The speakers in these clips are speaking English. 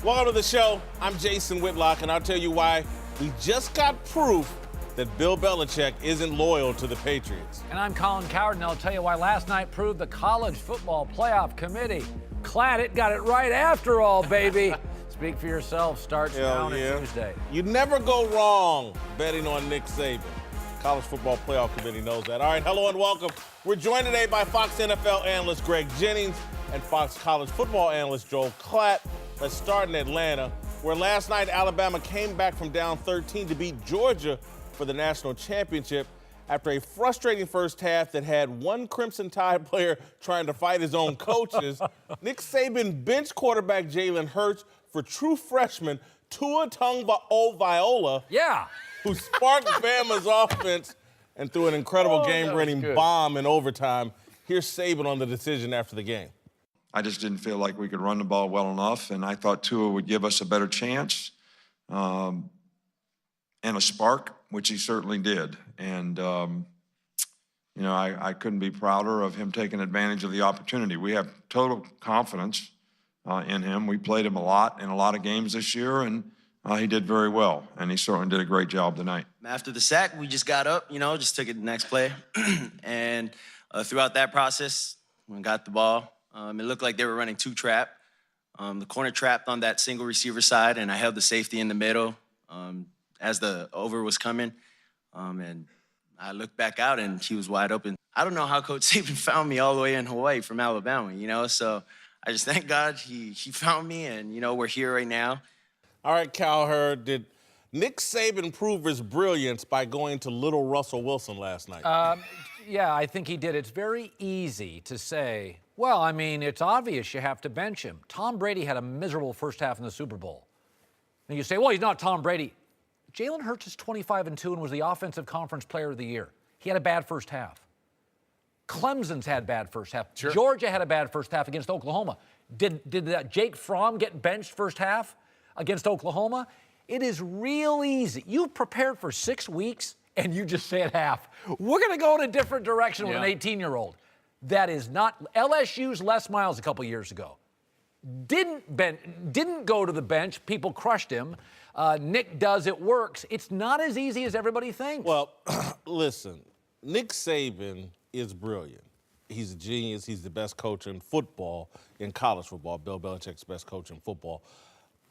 Welcome to the show. I'm Jason Whitlock, and I'll tell you why we just got proof that Bill Belichick isn't loyal to the Patriots. And I'm Colin Cowherd, and I'll tell you why last night proved the College Football Playoff Committee. Glad it got it right after all, baby. Speak for yourself starts now on Tuesday. You never go wrong betting on Nick Saban. College Football Playoff Committee knows that. All right, hello and welcome. We're joined today by Fox NFL analyst Greg Jennings and Fox College Football analyst Joel Klatt. Let's start in Atlanta, where last night Alabama came back from down 13 to beat Georgia for the national championship after a frustrating first half that had one Crimson Tide player trying to fight his own coaches. Nick Saban benched quarterback Jalen Hurts for true freshman Tua Tagovailoa, who sparked Bama's offense and threw an incredible game-winning bomb in overtime. Here's Saban on the decision after the game. I just didn't feel like we could run the ball well enough, and I thought Tua would give us a better chance and a spark, which he certainly did. And, you know, I couldn't be prouder of him taking advantage of the opportunity. We have total confidence in him. We played him a lot in a lot of games this year, and he did very well, and he certainly did a great job tonight. After the sack, we just got up, just took it to the next play. And throughout that process, we got the ball. It looked like they were running two trap. The corner trapped on that single receiver side, and I held the safety in the middle as the over was coming. And I looked back out, and he was wide open. I don't know how Coach Saban found me all the way in Hawaii from Alabama, so I just thank God he found me, and, we're here right now. All right, Cowherd, did Nick Saban prove his brilliance by going to little Russell Wilson last night? Yeah, I think he did. It's very easy to say, well, I mean, it's obvious you have to bench him. Tom Brady had a miserable first half in the Super Bowl. And you say, well, he's not Tom Brady. Jalen Hurts is 25-2 and was the Offensive Conference Player of the Year. He had a bad first half. Clemson's had bad first half. Sure. Georgia had a bad first half against Oklahoma. Did that Jake Fromm get benched first half against Oklahoma? It is real easy. You prepared for 6 weeks, and you just say at half, we're going to go in a different direction with an 18-year-old. That is not – LSU's Les Miles a couple years ago didn't go to the bench. People crushed him. Nick does, it works. It's not as easy as everybody thinks. Well, listen, Nick Saban is brilliant. He's a genius. He's the best coach in football, in college football. Bill Belichick's the best coach in football.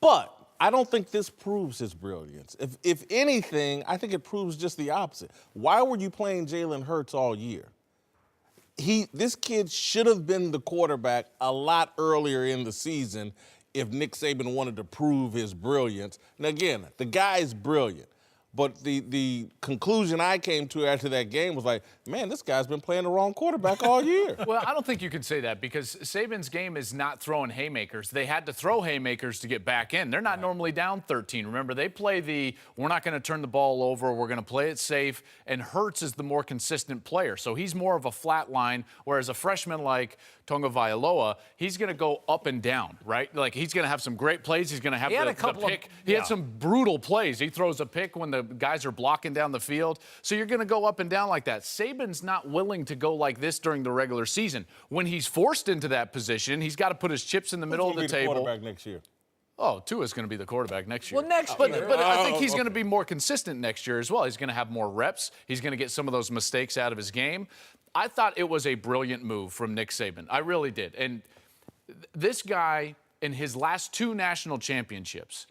But I don't think this proves his brilliance. If anything, I think it proves just the opposite. Why were you playing Jalen Hurts all year? This kid should have been the quarterback a lot earlier in the season if Nick Saban wanted to prove his brilliance. And again, the guy's brilliant. But the conclusion I came to after that game was like, man, this guy's been playing the wrong quarterback all year. Well, I don't think you could say that because Saban's game is not throwing haymakers. They had to throw haymakers to get back in. They're not normally down 13. Remember, they play we're not going to turn the ball over, we're going to play it safe, and Hurts is the more consistent player. So he's more of a flat line, whereas a freshman like Tagovailoa, he's going to go up and down, right? Like, he's going to have some great plays. He's going to have the pick. He had some brutal plays. He throws a pick when the guys are blocking down the field. So you're going to go up and down like that. Saban's not willing to go like this during the regular season. When he's forced into that position, he's got to put his chips in the middle of the table. Quarterback next year. Oh, Tua's going to be the quarterback next year. Well, next year. But I think he's going to be more consistent next year as well. He's going to have more reps. He's going to get some of those mistakes out of his game. I thought it was a brilliant move from Nick Saban. I really did. And this guy, in his last 2 national championships,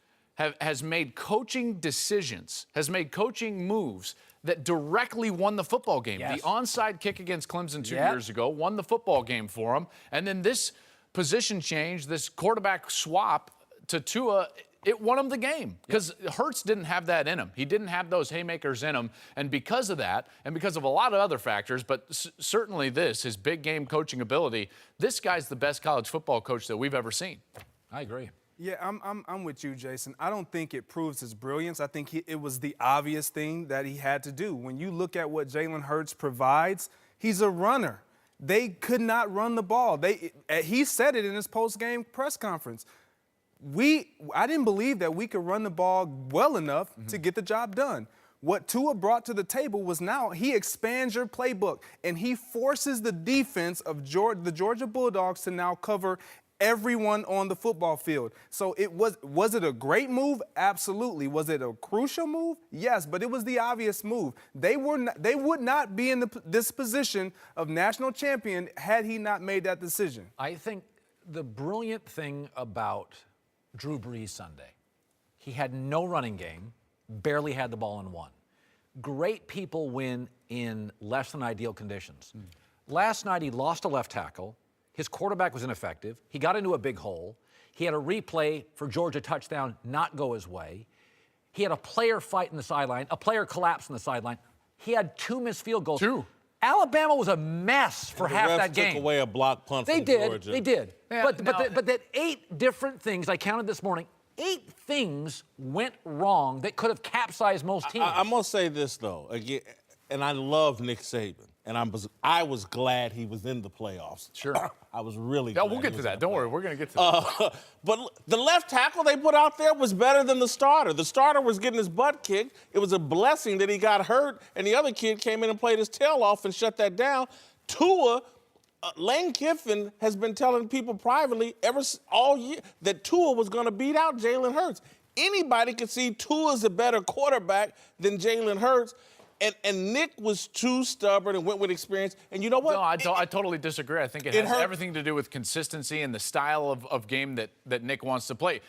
has made coaching decisions, has made coaching moves that directly won the football game. Yes. The onside kick against Clemson 2 years ago won the football game for him. And then this position change, this quarterback swap to Tua, it won him the game because Hurts didn't have that in him. He didn't have those haymakers in him. And because of that, and because of a lot of other factors, but certainly his big game coaching ability, this guy's the best college football coach that we've ever seen. I agree. Yeah, I'm with you, Jason. I don't think it proves his brilliance. I think it was the obvious thing that he had to do. When you look at what Jalen Hurts provides, he's a runner. They could not run the ball. He said it in his post-game press conference. I didn't believe that we could run the ball well enough to get the job done. What Tua brought to the table was now he expands your playbook, and he forces the defense of the Georgia Bulldogs to now cover everyone on the football field. So was it a great move? Absolutely. Was it a crucial move? Yes, but it was the obvious move. They would not be in this position of national champion had he not made that decision. I think the brilliant thing about Drew Brees Sunday, he had no running game, barely had the ball in one. Great people win in less than ideal conditions. Last night he lost a left tackle. His quarterback was ineffective. He got into a big hole. He had a replay for Georgia touchdown not go his way. He had a player fight in the sideline, a player collapse in the sideline. He had 2 missed field goals. 2. Alabama was a mess for half that game. Took away a block punt They from did. Georgia. They did. Yeah, but that 8 different things I counted this morning. 8 things went wrong that could have capsized most teams. I'm gonna say this though again, and I love Nick Saban, and I was glad he was in the playoffs. Sure. I was really. Yeah, glad we'll he get to was that. in the Don't worry, playoffs. we're going to get to that. But the left tackle they put out there was better than the starter. The starter was getting his butt kicked. It was a blessing that he got hurt, and the other kid came in and played his tail off and shut that down. Lane Kiffin has been telling people privately all year that Tua was going to beat out Jalen Hurts. Anybody could see Tua's a better quarterback than Jalen Hurts. And Nick was too stubborn and went with experience. And you know what? No, I totally disagree. I think it has everything to do with consistency and the style of game that Nick wants to play.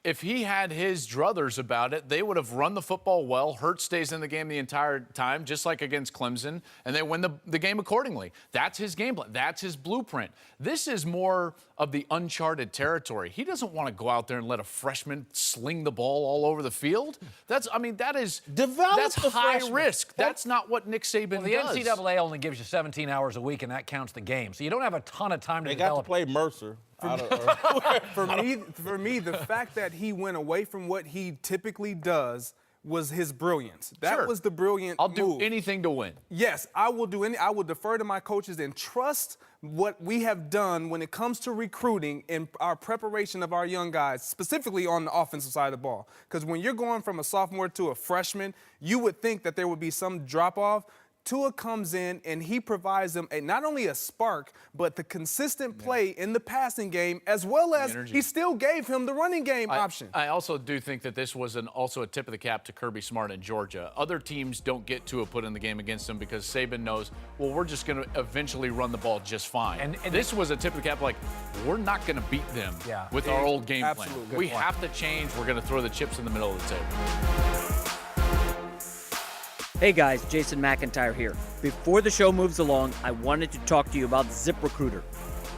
If he had his druthers about it, they would have run the football well. Hurts stays in the game the entire time, just like against Clemson, and they win the game accordingly. That's his game plan. That's his blueprint. This is more of the uncharted territory. He doesn't want to go out there and let a freshman sling the ball all over the field. That's high risk. That's not what Nick Saban does. The NCAA only gives you 17 hours a week, and that counts the game. So you don't have a ton of time to develop. They got to play Mercer. For me, the fact that he went away from what he typically does was his brilliance. That was the brilliant I'll move. do anything to win. Yes, I will do I will defer to my coaches and trust what we have done when it comes to recruiting and our preparation of our young guys, specifically on the offensive side of the ball. Because when you're going from a sophomore to a freshman, you would think that there would be some drop-off. Tua comes in and he provides them not only a spark, but the consistent play in the passing game, as well as he still gave him the running game option. I also do think that this was also a tip of the cap to Kirby Smart in Georgia. Other teams don't get Tua put in the game against them because Saban knows, well, we're just going to eventually run the ball just fine. And this was a tip of the cap, like, we're not going to beat them with our old game plan. We have to change. We're going to throw the chips in the middle of the table. Hey guys, Jason McIntyre here. Before the show moves along, I wanted to talk to you about ZipRecruiter.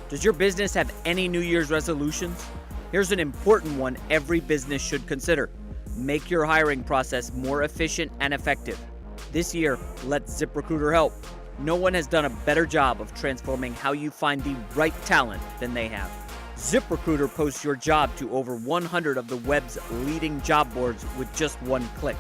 Does your business have any New Year's resolutions? Here's an important one every business should consider. Make your hiring process more efficient and effective. This year, let ZipRecruiter help. No one has done a better job of transforming how you find the right talent than they have. ZipRecruiter posts your job to over 100 of the web's leading job boards with just one click.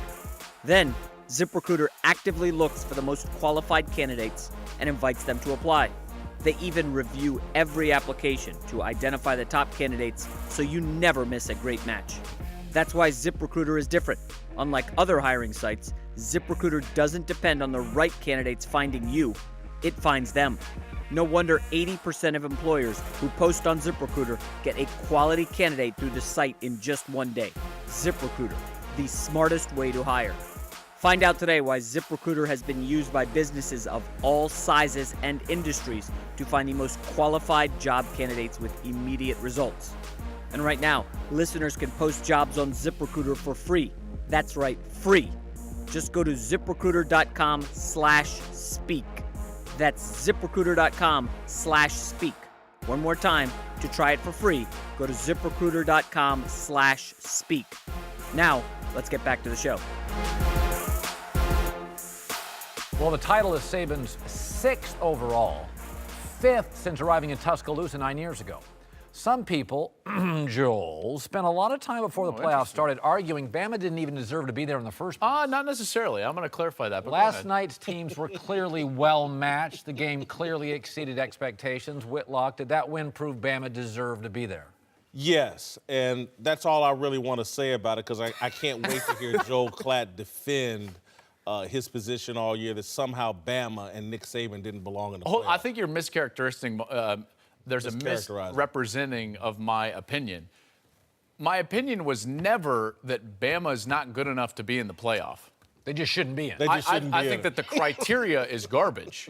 Then, ZipRecruiter actively looks for the most qualified candidates and invites them to apply. They even review every application to identify the top candidates so you never miss a great match. That's why ZipRecruiter is different. Unlike other hiring sites, ZipRecruiter doesn't depend on the right candidates finding you, it finds them. No wonder 80% of employers who post on ZipRecruiter get a quality candidate through the site in just one day. ZipRecruiter, the smartest way to hire. Find out today why ZipRecruiter has been used by businesses of all sizes and industries to find the most qualified job candidates with immediate results. And right now, listeners can post jobs on ZipRecruiter for free. That's right, free. Just go to ZipRecruiter.com/speak. That's ZipRecruiter.com/speak. One more time, to try it for free, go to ZipRecruiter.com/speak. Now, let's get back to the show. Well, the title is Saban's 6th overall, 5th since arriving in Tuscaloosa 9 years ago. Some people, Joel, spent a lot of time before the playoffs started arguing Bama didn't even deserve to be there in the first place. Not necessarily. I'm going to clarify that. But last night's teams were clearly well matched. The game clearly exceeded expectations. Whitlock, did that win prove Bama deserved to be there? Yes, and that's all I really want to say about it because I can't wait to hear Joel Klatt defend his position all year that somehow Bama and Nick Saban didn't belong in the playoffs. I think you're mischaracterizing. there's a Mischaracterizing. misrepresenting of my opinion. My opinion was never that Bama is not good enough to be in the playoff. They just shouldn't be in. They just shouldn't I be in think it. that the criteria is garbage.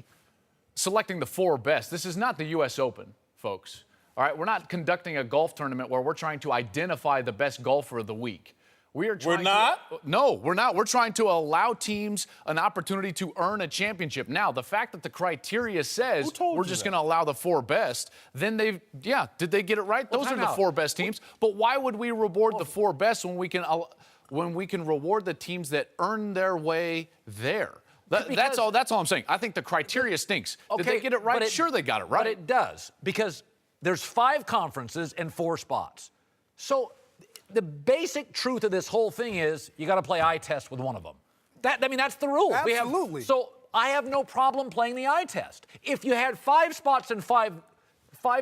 Selecting the 4 best. This is not the U.S. Open, folks. All right, we're not conducting a golf tournament where we're trying to identify the best golfer of the week. We're not? No, we're not. We're trying to allow teams an opportunity to earn a championship. Now, the fact that the criteria says Who told we're you just that? going to allow the 4 best, then did they get it right? Well, Those are time the out. 4 best teams. But why would we reward the 4 best when we can reward the teams that earn their way there? That's all I'm saying. I think the criteria stinks. Did they get it right? Sure, they got it right. But it does, because there's 5 conferences and 4 spots. So the basic truth of this whole thing is you got to play eye test with one of them. That's the rule. Absolutely. So I have no problem playing the eye test. If you had 5 spots and 5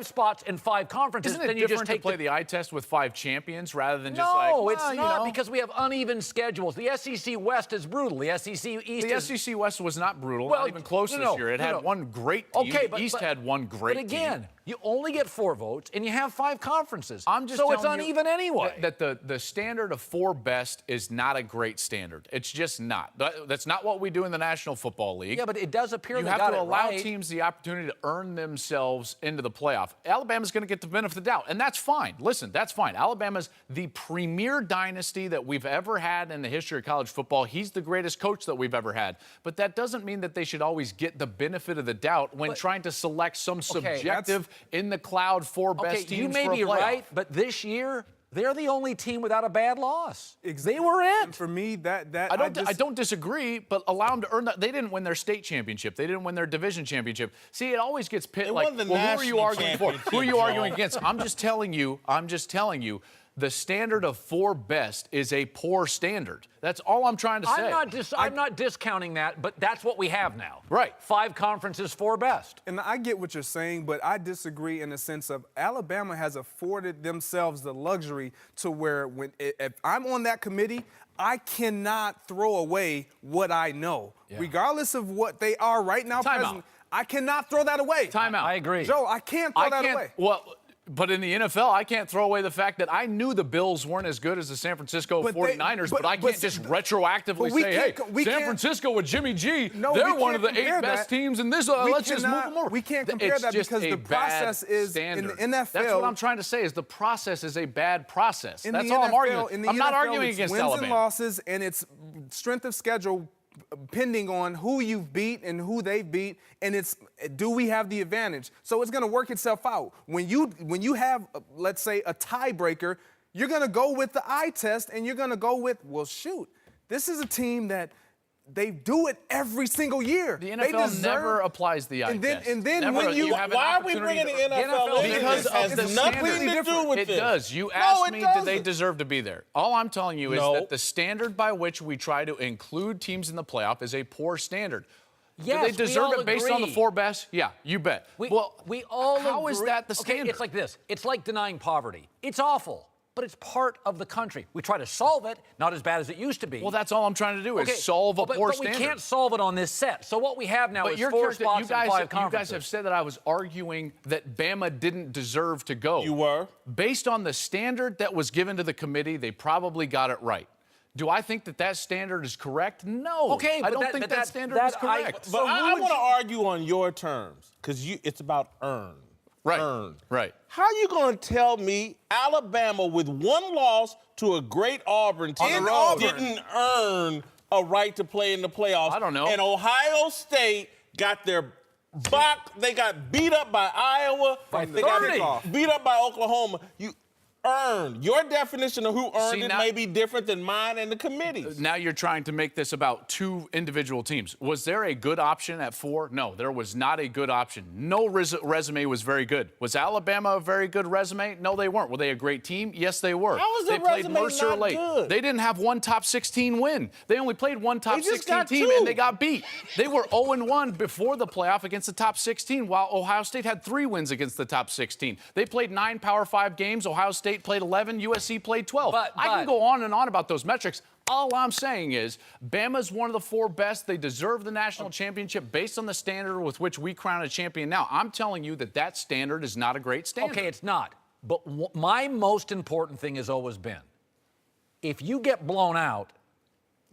spots in 5 conferences, Isn't it then you different just take to play the eye test with 5 champions rather than just No, it's not, you know? because we have uneven schedules. The SEC West is brutal. The SEC East The is... SEC West was not brutal, Well, not even close no, this no, year. It no, had no. one great team. Okay, The East had one great But again, team. you only get 4 votes, and you have 5 conferences. I'm just so it's telling you uneven anyway. That the standard of 4 best is not a great standard. It's just not. That's not what we do in the National Football League. Yeah, but it does appear you they have got to it allow right. teams the opportunity to earn themselves into the playoff. Alabama's going to get the benefit of the doubt, and that's fine. Listen, that's fine. Alabama's the premier dynasty that we've ever had in the history of college football. He's the greatest coach that we've ever had. But that doesn't mean that they should always get the benefit of the doubt when trying to select some subjective, in the cloud 4 best teams you may for a be playoff. right, but this year they're the only team without a bad loss. Exactly. They were it. And for me, I don't disagree, but allow them to earn that. They didn't win their state championship. They didn't win their division championship. See, it always gets pit They like, won the well, who are you national arguing for? Who are you championship, arguing Jon. against? I'm just telling you, the standard of 4 best is a poor standard. That's all I'm trying to say. I'm not discounting that, but that's what we have now. Right. 5 conferences, 4 best. And I get what you're saying, but I disagree in the sense of Alabama has afforded themselves the luxury to where if I'm on that committee, I cannot throw away what I know. Yeah. Regardless of what they are right now, Time present, out. I cannot throw that away. Time out. I agree. Joe, I can't throw that away. Well, but in the NFL, I can't throw away the fact that I knew the Bills weren't as good as the San Francisco 49ers, but I can't just retroactively say, hey, San Francisco with Jimmy G, they're one of the 8 best teams in this. Let's just move them over. We can't compare that because the process is in the NFL. That's what I'm trying to say is the process is a bad process. In That's the all I'm NFL, arguing. in the I'm not NFL, arguing it's against wins Alabama. and losses, and it's strength of schedule depending on who you've beat and who they've beat, and it's do we have the advantage? So it's going to work itself out. When you have, let's say, a tiebreaker, you're going to go with the eye test, and you're going to go with, well, shoot, this is a team that they do it every single year. The NFL never applies the eye test. And then Never. when you have an Why are we opportunity bringing the to- NFL in? Because This has of the nothing standard. to do with It this. does. You No, asked it me, did they doesn't. deserve to be there? All I'm telling you is No. that the standard by which we try to include teams in the playoff is a poor standard. Yes, do they deserve we all it based on the agree. 4 best? Yeah, you bet. We how all agree. is that the Okay, standard? it's like this. It's like denying poverty. It's awful, but it's part of the country. We try to solve it, not as bad as it used to be. Well, that's all I'm trying to do is solve a but poor we standard. can't solve it on this set. So what we have now But is your 4 character, spots you guys, and 5 you conferences. guys have said that I was arguing that Bama didn't deserve to go. You were. Based on the standard that was given to the committee, they probably got it right. Do I think that standard is correct? No. Okay, I but don't think that standard is correct. But I want to argue on your terms because it's about earn. Right. Earn. Right. How are you going to tell me Alabama with 1 loss to a great Auburn team didn't earn a right to play in the playoffs? I don't know. And Ohio State got their they got beat up by Iowa. They got beat up by Oklahoma. You earned. Your definition of who earned it may be different than mine and the committee's. Now you're trying to make this about 2 individual teams. Was there a good option at 4? No, there was not a good option. No resume was very good. Was Alabama a very good resume? No, they weren't. Were they a great team? Yes, they were. How was they the played resume Mercer not late. good? They didn't have 1 top 16 win. They only played 1 top They just 16 got team, 2. and they got beat. They were 0-1 before the playoff against the top 16, while Ohio State had 3 wins against the top 16. They played 9 Power 5 games. Ohio State played 11. USC played 12. I can go on and on about those metrics. All I'm saying is Bama's one of the 4 best. They deserve the national championship based on the standard with which we crown a champion. Now, I'm telling you that standard is not a great standard. Okay, it's not. But my most important thing has always been, if you get blown out,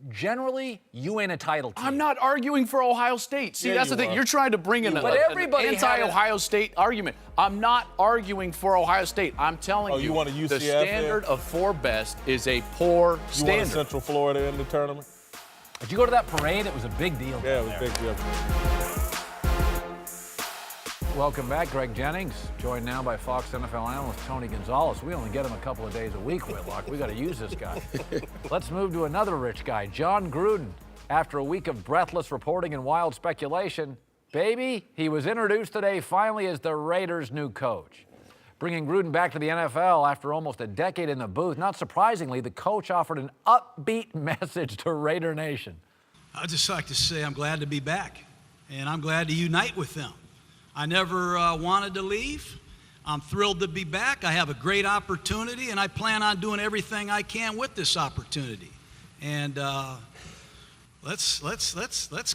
generally, you ain't entitled to I'm it. not arguing for Ohio State. See, Yeah, that's the you thing. are. You're trying to bring in an anti-Ohio State argument. I'm not arguing for Ohio State. I'm telling Oh, you want a the UCF standard of 4 best is a poor You standard. wanted Central Florida in the tournament? Did you go to that parade? It was a big deal. Yeah, it down was a there. big deal. Welcome back, Greg Jennings, joined now by Fox NFL analyst Tony Gonzalez. We only get him a couple of days a week, Whitlock. We got to use this guy. Let's move to another rich guy, Jon Gruden. After a week of breathless reporting and wild speculation, baby, he was introduced today finally as the Raiders' new coach. Bringing Gruden back to the NFL after almost a decade in the booth, not surprisingly, the coach offered an upbeat message to Raider Nation. I'd just like to say I'm glad to be back, and I'm glad to unite with them. I never wanted to leave. I'm thrilled to be back. I have a great opportunity, and I plan on doing everything I can with this opportunity. And let's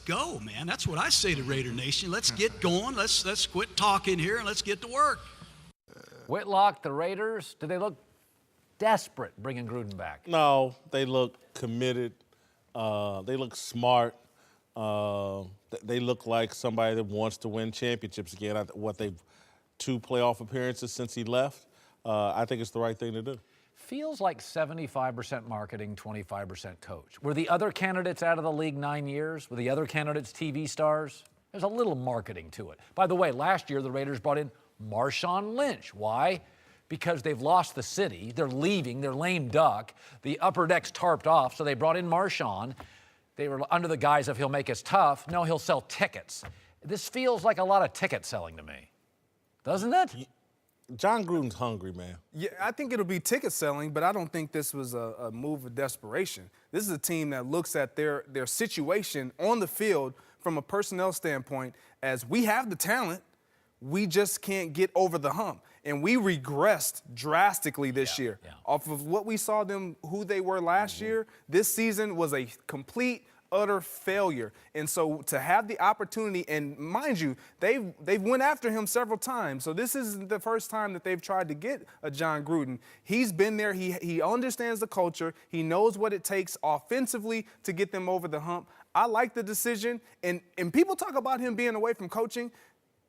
go, man. That's what I say to Raider Nation. Let's get going. Let's quit talking here, and let's get to work. Whitlock, the Raiders, do they look desperate bringing Gruden back? No, they look committed. They look smart. They look like somebody that wants to win championships again. What they've 2 playoff appearances since he left. I think it's the right thing to do. Feels like 75% marketing, 25% coach. Were the other candidates out of the league 9 years? Were the other candidates TV stars? There's a little marketing to it. By the way, last year the Raiders brought in Marshawn Lynch. Why? Because they've lost the city. They're leaving. They're lame duck. The upper deck's tarped off, so they brought in Marshawn. They were under the guise of he'll make us tough. No, he'll sell tickets. This feels like a lot of ticket selling to me. Doesn't it? Jon Gruden's hungry, man. Yeah, I think it'll be ticket selling, but I don't think this was a move of desperation. This is a team that looks at their situation on the field from a personnel standpoint as we have the talent, we just can't get over the hump. And we regressed drastically this year. Off of what we saw them, who they were last year, this season was a complete, utter failure. And so to have the opportunity, and mind you, they've went after him several times. So this isn't the first time that they've tried to get a Jon Gruden. He's been there. He understands the culture. He knows what it takes offensively to get them over the hump. I like the decision. And people talk about him being away from coaching.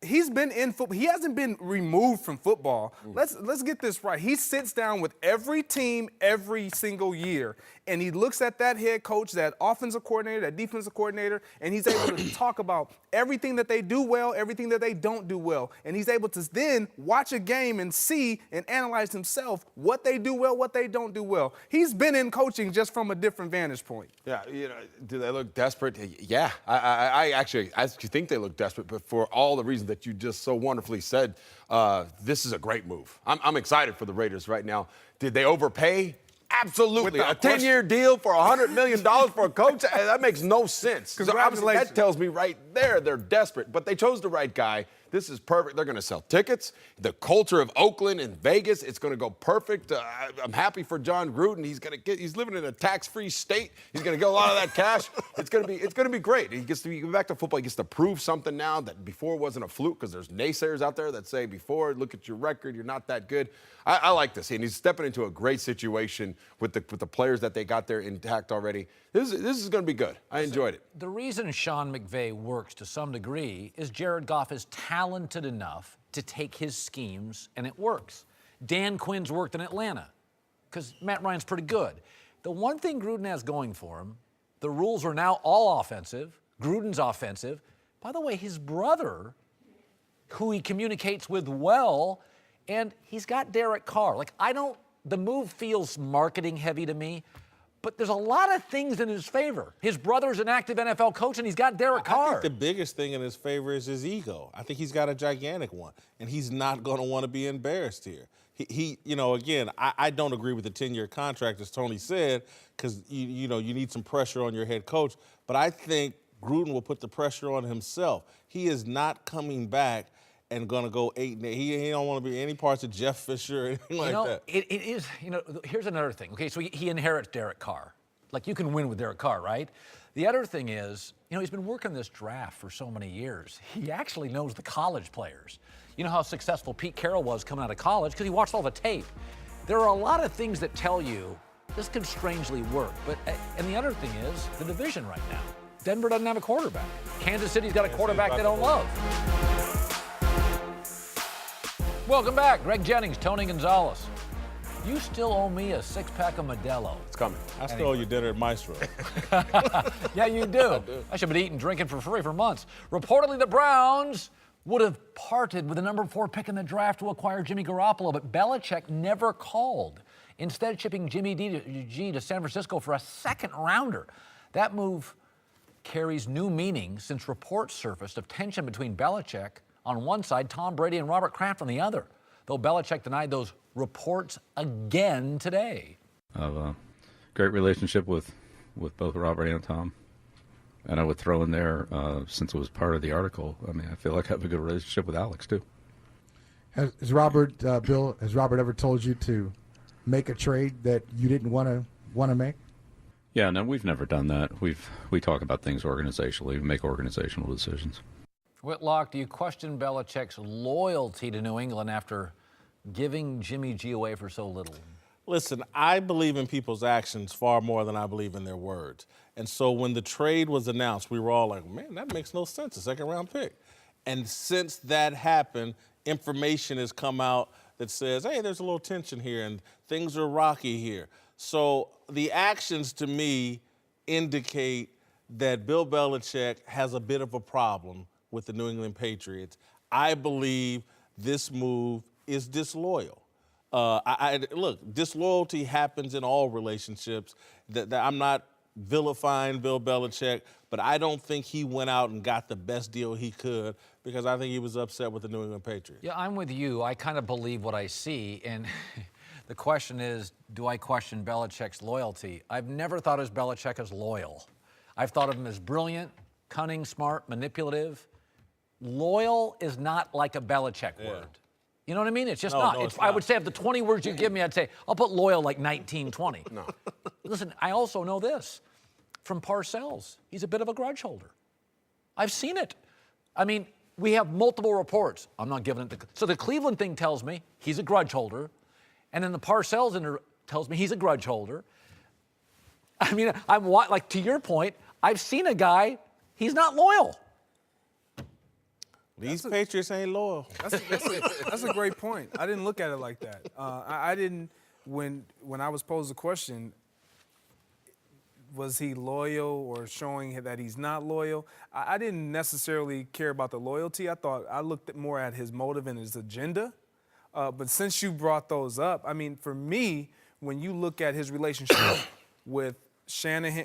He's been in football. He hasn't been removed from football. Let's get this right. He sits down with every team every single year, and he looks at that head coach, that offensive coordinator, that defensive coordinator, and he's able to talk about everything that they do well, everything that they don't do well. And he's able to then watch a game and see and analyze himself what they do well, what they don't do well. He's been in coaching just from a different vantage point. Yeah, do they look desperate? Yeah, I actually think they look desperate, but for all the reasons that you just so wonderfully said, this is a great move. I'm excited for the Raiders right now. Did they overpay? Absolutely. A 10-year deal for $100 million for a coach? That makes no sense. Congratulations. That tells me right there they're desperate, but they chose the right guy. This is perfect. They're going to sell tickets. The culture of Oakland and Vegas, it's going to go perfect. I'm happy for Jon Gruden. He's living in a tax-free state. He's going to get a lot of that cash. It's going to be great. He gets to get back to football. He gets to prove something now that before wasn't a fluke, because there's naysayers out there that say before, look at your record, you're not that good. I like this. And he's stepping into a great situation with the players that they got there intact already. This is going to be good. I enjoyed it. The reason Sean McVay works to some degree is Jared Goff is talented enough to take his schemes, and it works. Dan Quinn's worked in Atlanta because Matt Ryan's pretty good. The one thing Gruden has going for him, the rules are now all offensive. Gruden's offensive. By the way, his brother, who he communicates with well, and he's got Derek Carr. The move feels marketing heavy to me. But there's a lot of things in his favor. His brother's an active NFL coach, and he's got Derek Carr. I think the biggest thing in his favor is his ego. I think he's got a gigantic one, and he's not going to want to be embarrassed here. Again, I don't agree with the 10-year contract, as Tony said, because, you need some pressure on your head coach. But I think Gruden will put the pressure on himself. He is not coming back and going to go 8-8. He don't want to be any parts of Jeff Fisher or anything like that. It is, here's another thing. Okay, so he inherits Derek Carr. Like, you can win with Derek Carr, right? The other thing is, he's been working this draft for so many years. He actually knows the college players. You know how successful Pete Carroll was coming out of college because he watched all the tape. There are a lot of things that tell you this could strangely work. And the other thing is the division right now. Denver doesn't have a quarterback. Kansas City's got a quarterback they don't love. Welcome back. Greg Jennings, Tony Gonzalez. You still owe me a 6-pack of Modelo. It's coming. I still owe you dinner at Maestro. Yeah, you do. I should have been eating, drinking for free for months. Reportedly, the Browns would have parted with the number 4 pick in the draft to acquire Jimmy Garoppolo, but Belichick never called, instead shipping Jimmy G to San Francisco for a second-rounder. That move carries new meaning since reports surfaced of tension between Belichick on one side, Tom Brady and Robert Kraft on the other, though Belichick denied those reports again today. I have a great relationship with both Robert and Tom. And I would throw in there, since it was part of the article, I feel like I have a good relationship with Alex, too. Has Robert, Bill, has Robert ever told you to make a trade that you didn't want to make? Yeah, no, we've never done that. We talk about things organizationally, we make organizational decisions. Whitlock, do you question Belichick's loyalty to New England after giving Jimmy G away for so little? Listen, I believe in people's actions far more than I believe in their words. And so when the trade was announced, we were all like, man, that makes no sense, a second-round pick. And since that happened, information has come out that says, hey, there's a little tension here and things are rocky here. So the actions to me indicate that Bill Belichick has a bit of a problem with the New England Patriots. I believe this move is disloyal. Look, disloyalty happens in all relationships. That I'm not vilifying Bill Belichick, but I don't think he went out and got the best deal he could because I think he was upset with the New England Patriots. Yeah, I'm with you. I kind of believe what I see, and the question is, do I question Belichick's loyalty? I've never thought of Belichick as loyal. I've thought of him as brilliant, cunning, smart, manipulative. Loyal is not like a Belichick word. You know what I mean? It's just not. No, it's I not. would say of the 20 words you give me, I'd say, I'll put loyal like 19, 20. No. Listen, I also know this from Parcells. He's a bit of a grudge holder. I've seen it. I mean, we have multiple reports. I'm not giving it so the Cleveland thing tells me he's a grudge holder, and then the Parcells tells me he's a grudge holder. I mean, like to your point, I've seen a guy, he's not loyal. These Patriots ain't loyal. That's a great point. I didn't look at it like that. I didn't, when I was posed the question, was he loyal or showing that he's not loyal? I didn't necessarily care about the loyalty. I looked more at his motive and his agenda. But since you brought those up, I mean, for me, when you look at his relationship with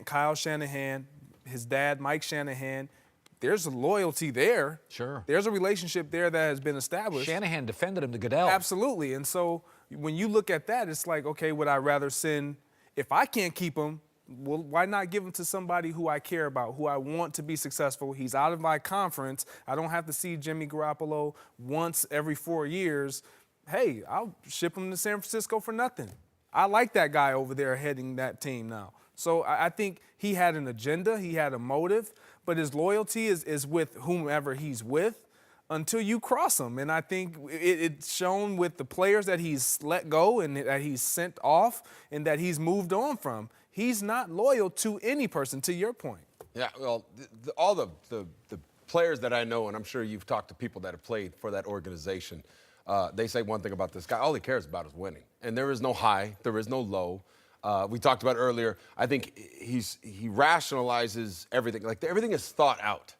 Kyle Shanahan, his dad, Mike Shanahan, there's a loyalty there. Sure. There's a relationship there that has been established. Shanahan defended him to Goodell. Absolutely. And so when you look at that, it's like, okay, would I rather send, if I can't keep him, well, why not give him to somebody who I care about, who I want to be successful? He's out of my conference. I don't have to see Jimmy Garoppolo once every 4 years. Hey, I'll ship him to San Francisco for nothing. I like that guy over there heading that team now. So I think he had an agenda, he had a motive, but his loyalty is with whomever he's with until you cross him. And I think it's shown with the players that he's let go and that he's sent off and that he's moved on from. He's not loyal to any person, to your point. Yeah, well, all the players that I know, and I'm sure you've talked to people that have played for that organization, they say one thing about this guy. All he cares about is winning. And there is no high, there is no low. We talked about earlier, I think he rationalizes everything. Like, everything is thought out.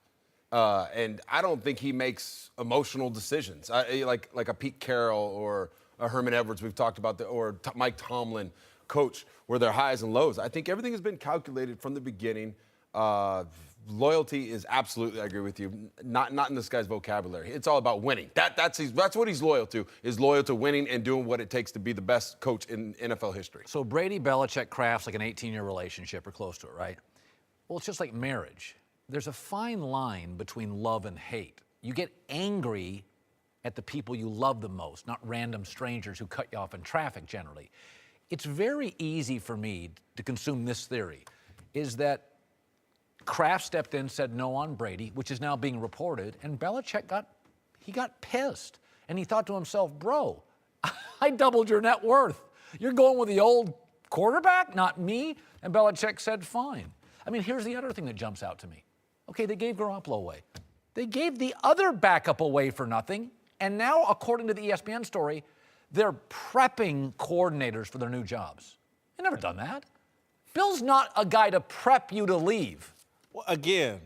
And I don't think he makes emotional decisions. Like a Pete Carroll or a Herman Edwards we've talked about, or Mike Tomlin, coach, where there are highs and lows. I think everything has been calculated from the beginning. Loyalty is absolutely, I agree with you, not in this guy's vocabulary. It's all about winning. That's what he's loyal to, is loyal to winning and doing what it takes to be the best coach in NFL history. So Brady, Belichick, Kraft's like an 18-year relationship or close to it, right? Well, it's just like marriage. There's a fine line between love and hate. You get angry at the people you love the most, not random strangers who cut you off in traffic generally. It's very easy for me to consume this theory. is that Kraft stepped in, said no on Brady, which is now being reported, and Belichick got pissed. And he thought to himself, bro, I doubled your net worth. You're going with the old quarterback, not me? And Belichick said, fine. I mean, here's the other thing that jumps out to me. Okay, they gave Garoppolo away. They gave the other backup away for nothing. And now, according to the ESPN story, they're prepping coordinators for their new jobs. They've never done that. Bill's not a guy to prep you to leave. Well, again,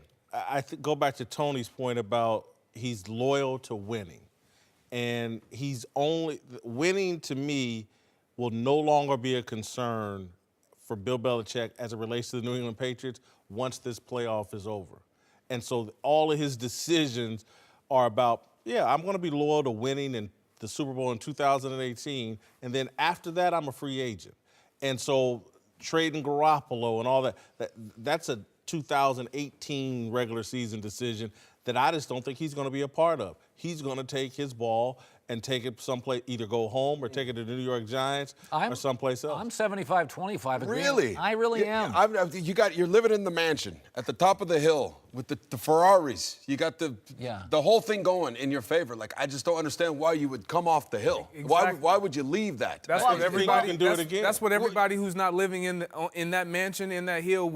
go back to Tony's point about he's loyal to winning. And winning to me will no longer be a concern for Bill Belichick as it relates to the New England Patriots once this playoff is over. And so all of his decisions are about, I'm going to be loyal to winning in the Super Bowl in 2018, and then after that, I'm a free agent. And so trading Garoppolo and all that's a 2018 regular season decision that I just don't think he's going to be a part of. He's going to take his ball and take it someplace, either go home or take it to the New York Giants or someplace else. I'm 75-25. Really? I really am. You're living in the mansion at the top of the hill with the Ferraris. You got the whole thing going in your favor. Like, I just don't understand why you would come off the hill. Exactly. Why would you leave that? That's what everybody can do it again. That's what everybody who's not living in that mansion, in that hill,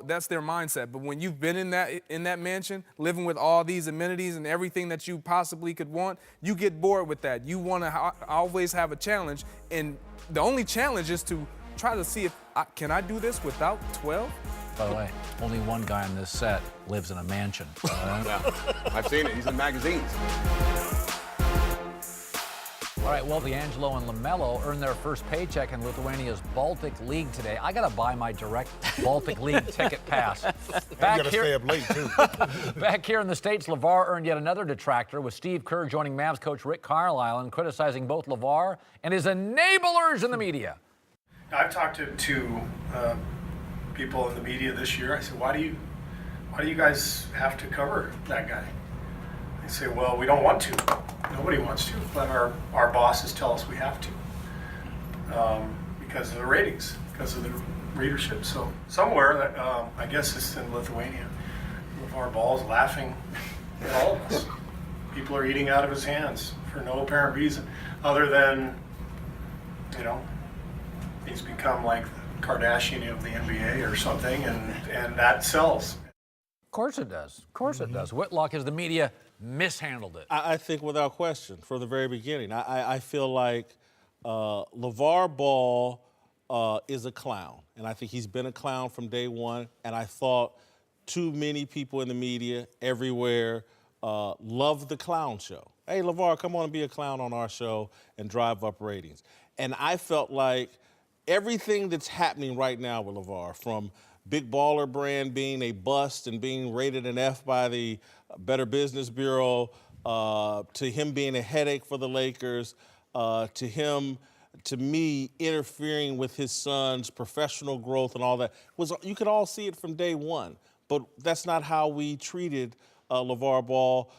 that's their mindset. But when you've been in that mansion, living with all these amenities and everything that you possibly could want, you get bored with that. You want to always have a challenge, and the only challenge is to try to see if can I do this without 12? By the way, only one guy on this set lives in a mansion. I've seen it. He's in magazines. All right, well, D'Angelo and LaMelo earned their first paycheck in Lithuania's Baltic League today. I got to buy my direct Baltic League ticket pass. Stay up late, too. Back here in the States, Lavar earned yet another detractor, with Steve Kerr joining Mavs coach Rick Carlisle and criticizing both Lavar and his enablers in the media. I've talked to people in the media this year. I said, why do you guys have to cover that guy? They say, well, we don't want to. Nobody wants to, but our bosses tell us we have to because of the ratings, because of the readership. So somewhere, I guess it's in Lithuania, Lavar Ball is laughing at all of us. People are eating out of his hands for no apparent reason, other than, he's become like the Kardashian of the NBA or something, and that sells. Of course it does. Of course it does. Whitlock, has the media mishandled it? I think without question from the very beginning. I feel like Lavar Ball is a clown, and I think he's been a clown from day one, and I thought too many people in the media everywhere love the clown show. Hey, Lavar, come on and be a clown on our show and drive up ratings. And I felt like everything that's happening right now with Lavar, from Big Baller Brand being a bust and being rated an F by the Better Business Bureau, to him being a headache for the Lakers, to me interfering with his son's professional growth and all that, you could all see it from day one. But that's not how we treated Lavar Ball.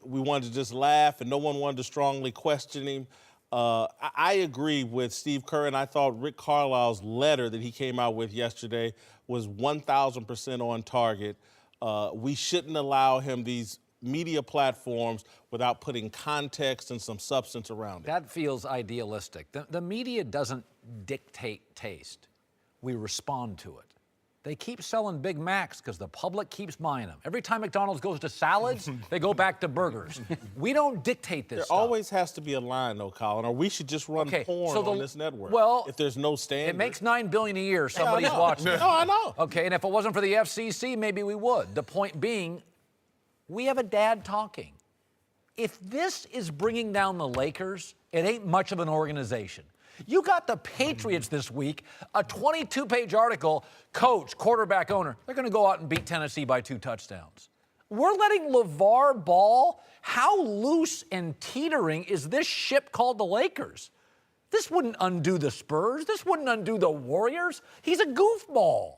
We wanted to just laugh, and no one wanted to strongly question him. I agree with Steve Kerr, and I thought Rick Carlisle's letter that he came out with yesterday was 1,000% on target. We shouldn't allow him these media platforms without putting context and some substance around it. That feels idealistic. The media doesn't dictate taste. We respond to it. They keep selling Big Macs because the public keeps buying them. Every time McDonald's goes to salads, they go back to burgers. We don't dictate this stuff. There always has to be a line, though, Colin, or we should just run porn on this network. Well, if there's no standard. It makes $9 billion a year. Somebody's watching it. No, I know. Okay, and if it wasn't for the FCC, maybe we would. The point being, we have a dad talking. If this is bringing down the Lakers, it ain't much of an organization. You got the Patriots this week, a 22-page article, coach, quarterback, owner. They're going to go out and beat Tennessee by 2 touchdowns. We're letting Lavar Ball? How loose and teetering is this ship called the Lakers? This wouldn't undo the Spurs. This wouldn't undo the Warriors. He's a goofball.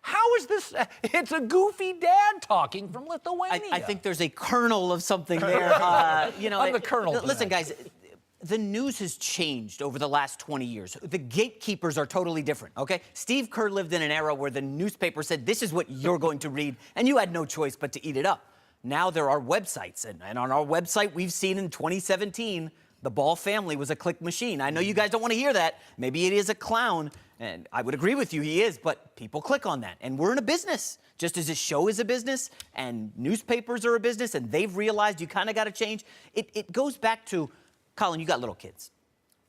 How is this? It's a goofy dad talking from Lithuania. I think there's a kernel of something there. I'm the colonel. Listen, guys. the news has changed over the last 20 years. The gatekeepers are totally different, okay? Steve Kerr lived in an era where the newspaper said, this is what you're going to read, and you had no choice but to eat it up. Now there are websites, and on our website, we've seen in 2017, the Ball family was a click machine. I know you guys don't want to hear that. Maybe it is a clown, and I would agree with you, he is, but people click on that, and we're in a business. Just as this show is a business, and newspapers are a business, and they've realized you kind of got to change. It goes back to, Colin, you got little kids.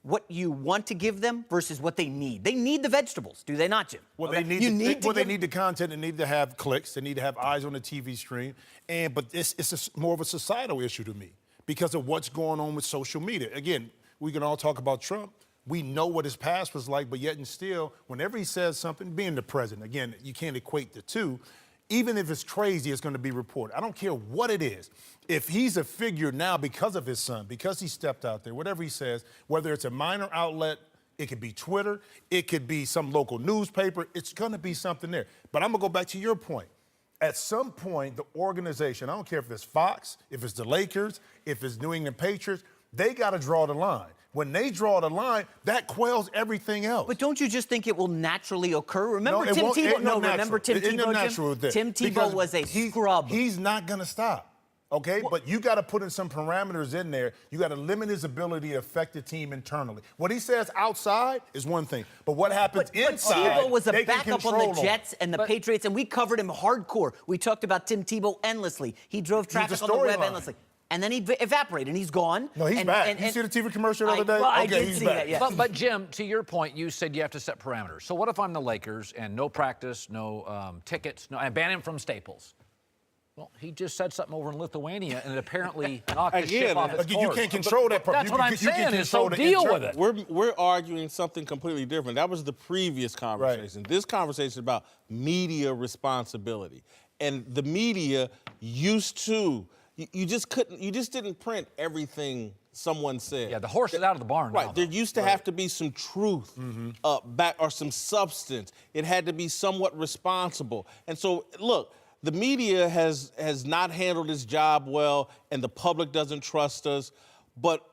What you want to give them versus what they need. They need the vegetables, do they not, Jim? Well, Okay? they need they need the content. They need to have clicks. They need to have eyes on the TV screen. But it's more of a societal issue to me because of what's going on with social media. Again, we can all talk about Trump. We know what his past was like, but yet and still, whenever he says something, being the president, again, you can't equate the two. Even if it's crazy, it's going to be reported. I don't care what it is. If he's a figure now because of his son, because he stepped out there, whatever he says, whether it's a minor outlet, it could be Twitter, it could be some local newspaper, it's going to be something there. But I'm going to go back to your point. At some point, the organization, I don't care if it's Fox, if it's the Lakers, if it's New England Patriots, they got to draw the line. When they draw the line, that quells everything else. But don't you just think it will naturally occur? Remember No, Tim Tebow? No, natural. remember Tim It ain't no Tebow, natural Jim? there. Tim Tebow Because was a scrub. He's not going to stop. Okay, but you got to put in some parameters in there. You got to limit his ability to affect the team internally. What he says outside is one thing, but what happens inside, Tebow was a they can backup on the control him. Jets and the Patriots, and we covered him hardcore. We talked about Tim Tebow endlessly. He drove traffic on the web storyline. endlessly. And then he evaporated, and he's gone. No, he's back. You see the TV commercial the other day? Well, I Okay, did he's see back. that, yeah. But Jim, to your point, you said you have to set parameters. So what if I'm the Lakers and no practice, no tickets, and ban him from Staples? Well, he just said something over in Lithuania, and it apparently knocked the ship off its you course. can't control that part. That's what I'm saying is control so the deal internal. with it. We're arguing something completely different. That was the previous conversation. Right. This conversation is about media responsibility. And the media used to, you just didn't print everything someone said. Yeah, the horse is out of the barn Right. now, There though. used to have to be some truth back or some substance. It had to be somewhat responsible. And so, look, the media has not handled its job well, and the public doesn't trust us. But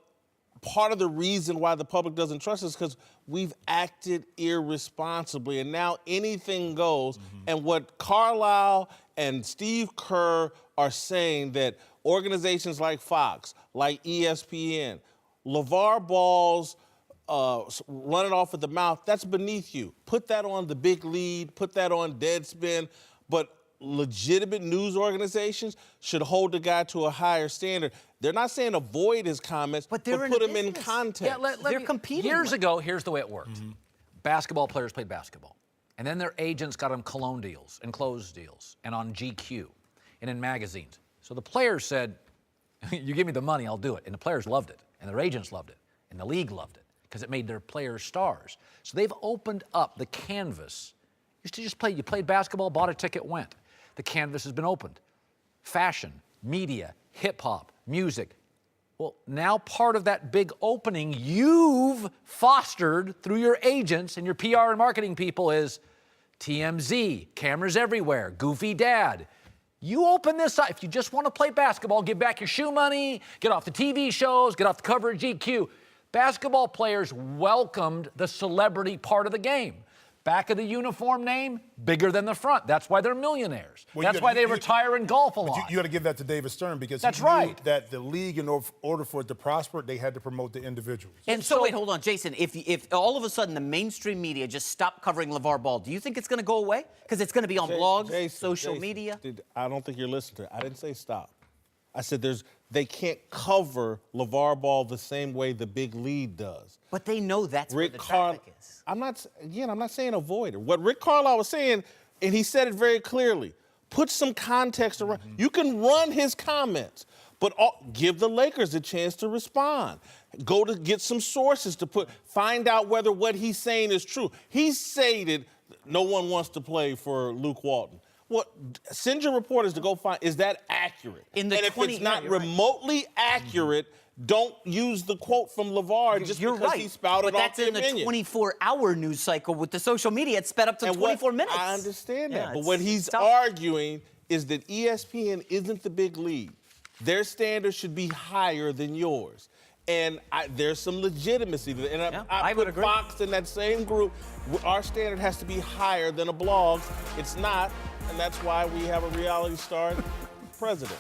part of the reason why the public doesn't trust us is because we've acted irresponsibly, and now anything goes. And what Carlisle and Steve Kerr are saying, that organizations like Fox, like ESPN, Lavar Ball's running off at the mouth, that's beneath you. Put that on the Big Lead, put that on Deadspin, but legitimate news organizations should hold the guy to a higher standard. They're not saying avoid his comments, but put him in context. Yeah, they're competing. Years ago, here's the way it worked. Basketball players played basketball. And then their agents got them cologne deals and clothes deals and on GQ and in magazines. So the players said, you give me the money, I'll do it. And the players loved it. And their agents loved it. And the league loved it because it made their players stars. So they've opened up the canvas. You used to just play. You played basketball, bought a ticket, went. The canvas has been opened. Fashion, media, hip-hop, music. Well, now part of that big opening you've fostered through your agents and your PR and marketing people is TMZ, cameras everywhere, goofy dad. You open this up. If you just want to play basketball, give back your shoe money, get off the TV shows, get off the cover of GQ. Basketball players welcomed the celebrity part of the game. Back of the uniform name, bigger than the front. That's why they're millionaires. That's why they retire in golf a lot. You got to give that to David Stern because That's he knew right. that the league, in order for it to prosper, they had to promote the individuals. And so wait, hold on, Jason. If all of a sudden the mainstream media just stopped covering LaVar Ball, do you think it's going to go away? Because it's going to be on blogs, social media? I don't think you're listening to it. I didn't say stop. I said they can't cover LaVar Ball the same way the Big Lead does. But they know that's where the traffic is. I'm not saying avoid it. What Rick Carlisle was saying, and he said it very clearly, put some context around. You can run his comments, but give the Lakers a chance to respond. Go to get some sources to find out whether what he's saying is true. He stated no one wants to play for Luke Walton. Well, send your reporters to go find, is that accurate? And if it's not remotely accurate, don't use the quote from LaVar just because he spouted off the opinion. But that's in the 24-hour news cycle. With the social media, it's sped up to 24 minutes. I understand that. But what he's arguing is that ESPN isn't the Big League. Their standards should be higher than yours. And there's some legitimacy to it. And I would put agree. Fox in that same group. Our standard has to be higher than a blog's. It's not, and that's why we have a reality star president.